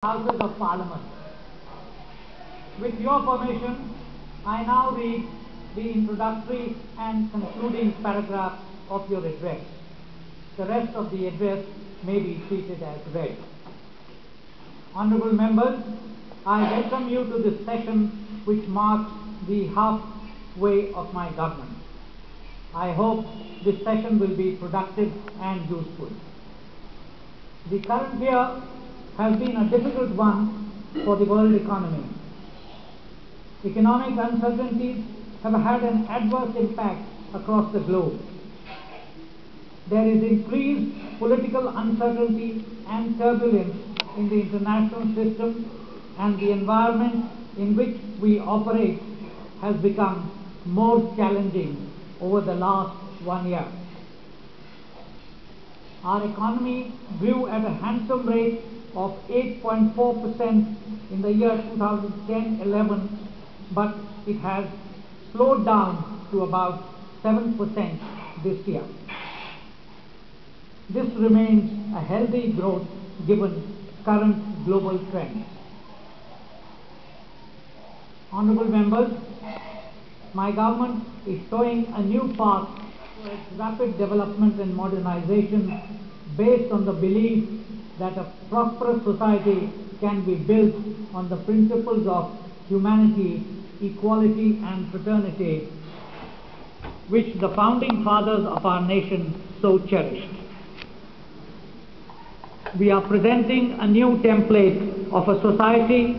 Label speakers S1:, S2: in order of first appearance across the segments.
S1: Houses of Parliament. With your permission, I now read the introductory and concluding paragraph of your address. The rest of the address may be treated as read. Honourable members, I welcome you to this session which marks the halfway of my government. I hope this session will be productive and useful. The current year has been a difficult one for the world economy. Economic uncertainties have had an adverse impact across the globe. There is increased political uncertainty and turbulence in the international system, and the environment in which we operate has become more challenging over the last 1 year. Our economy grew at a handsome rate of 8.4% in the year 2010-11, but it has slowed down to about 7% this year. This remains a healthy growth given current global trends. Honourable members, my government is showing a new path towards rapid development and modernization based on the belief that a prosperous society can be built on the principles of humanity, equality and fraternity, which the founding fathers of our nation so cherished. We are presenting a new template of a society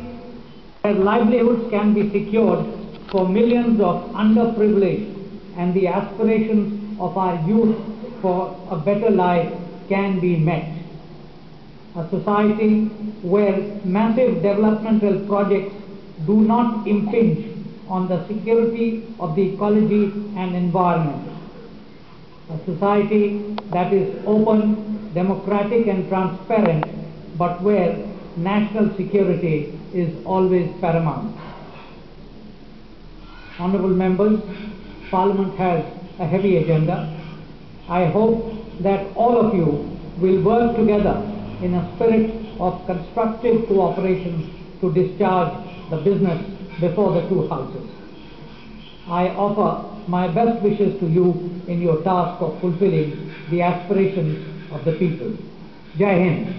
S1: where livelihoods can be secured for millions of underprivileged, and the aspirations of our youth for a better life can be met. A society where massive developmental projects do not impinge on the security of the ecology and environment. A society that is open, democratic and transparent, but where national security is always paramount. Honourable members, Parliament has a heavy agenda. I hope that all of you will work together in a spirit of constructive cooperation to discharge the business before the two houses. I offer my best wishes to you in your task of fulfilling the aspirations of the people. Jai Hind.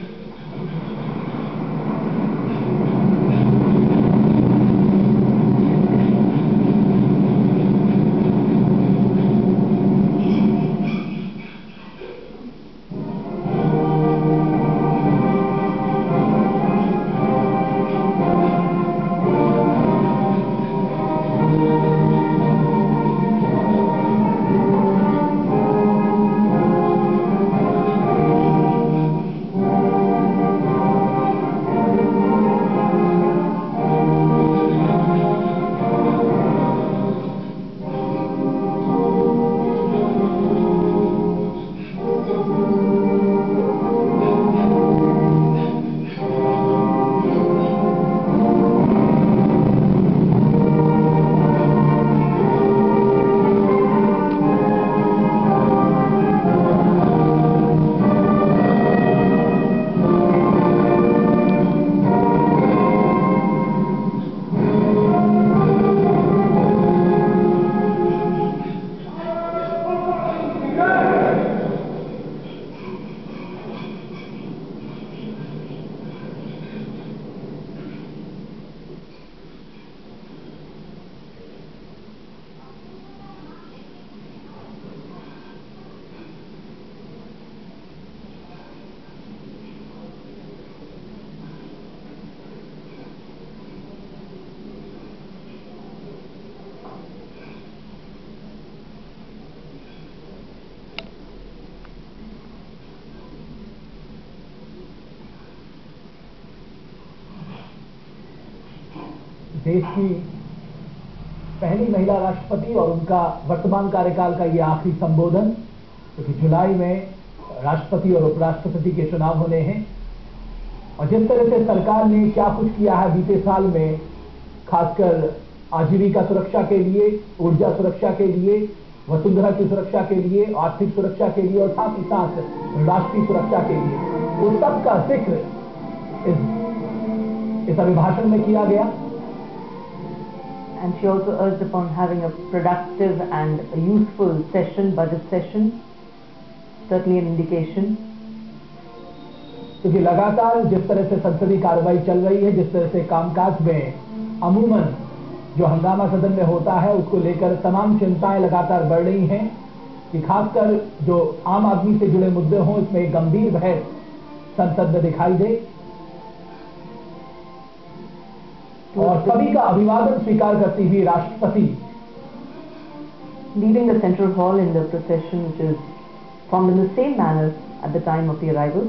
S2: देश की पहली महिला राष्ट्रपति और उनका वर्तमान कार्यकाल का ये आखिरी संबोधन, क्योंकि जुलाई में राष्ट्रपति और उपराष्ट्रपति के चुनाव होने हैं। और जिस तरह से सरकार ने क्या कुछ किया है बीते साल में, खासकर आजीविका सुरक्षा के लिए, ऊर्जा सुरक्षा के लिए, वसुंधरा की सुरक्षा के लिए, आर्थिक सुरक्षा के लिए और साथ ही साथ राष्ट्रीय सुरक्षा के लिए, उस सब का जिक्र इस इस अभिभाषण में किया गया।
S3: And she also urged upon having a productive and a useful session, budget session, certainly an indication.
S2: क्योंकि लगातार जिस तरह से संसदीय कार्रवाई चल रही है, जिस तरह से कामकाज में अमूमन जो हंगामा सदन में होता है उसको लेकर तमाम चिंताएं लगातार बढ़ रही हैं कि खासकर जो आम आदमी से जुड़े मुद्दे हों, इसमें एक गंभीर बहस संसद में दिखाई दे और सभी का अभिवादन स्वीकार करती हुई राष्ट्रपति
S3: leaving the central hall in the procession, which is formed in the same manner at the time of the arrival.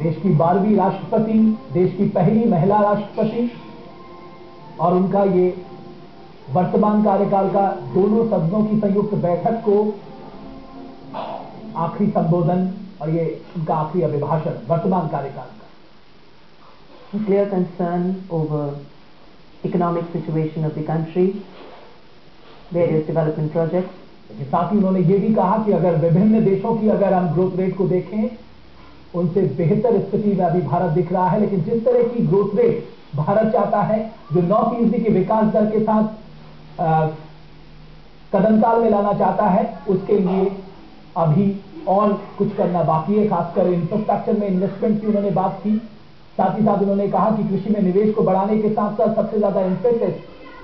S2: देश की 12वीं राष्ट्रपति, देश की पहली महिला राष्ट्रपति और उनका ये वर्तमान कार्यकाल का दोनों सदनों की संयुक्त बैठक को आखिरी संबोधन और ये उनका आखिरी अभिभाषण वर्तमान कार्यकाल का।
S3: A clear concern over economic situation of the country, various development projects.
S2: साथ ही उन्होंने ये भी कहा कि अगर विभिन्न देशों की अगर हम ग्रोथ रेट को देखें, उनसे बेहतर स्थिति में अभी भारत दिख रहा है, लेकिन जिस तरह की ग्रोथ रेट भारत चाहता है, जो 9% की विकास दर के साथ कदमताल में लाना चाहता है, उसके लिए अभी और कुछ करना बाकी है। खासकर इंफ्रास्ट्रक्चर में इन्वेस्टमेंट की उन्होंने बात की। साथ ही साथ उन्होंने कहा कि कृषि में निवेश को बढ़ाने के साथ साथ सबसे ज्यादा इंफेसिस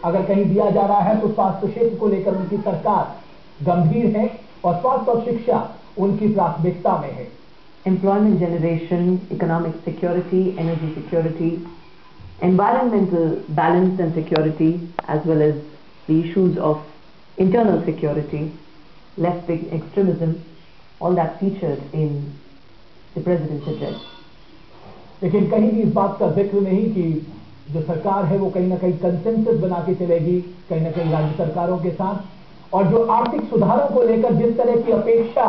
S2: अगर कहीं दिया जा रहा है तो स्वास्थ्य क्षेत्र को लेकर उनकी सरकार गंभीर है और स्वास्थ्य और शिक्षा उनकी प्राथमिकता में है।
S3: Employment generation, economic security, energy security, environmental balance and security, as well as the issues of internal security, left-wing extremism, all that featured in the President's address.
S2: लेकिन कहीं भी इस बात का जिक्र नहीं कि जो सरकार है वो कहीं ना कहीं कंसेंसस बना के चलेगी, कहीं ना कहीं राज्य सरकारों के साथ, और जो आर्थिक सुधारों को लेकर जिस तरह की अपेक्षा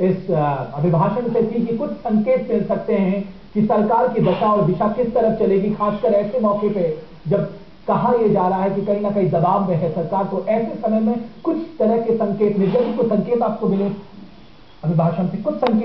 S2: इस अभिभाषण से थी कि कुछ संकेत मिल सकते हैं कि सरकार की दशा और दिशा किस तरफ चलेगी, खासकर ऐसे मौके पे जब कहा यह जा रहा है कि कहीं ना कहीं दबाव में है सरकार, तो ऐसे समय में कुछ तरह के संकेत, निर्गत कुछ संकेत आपको मिले अभिभाषण से, कुछ संकेत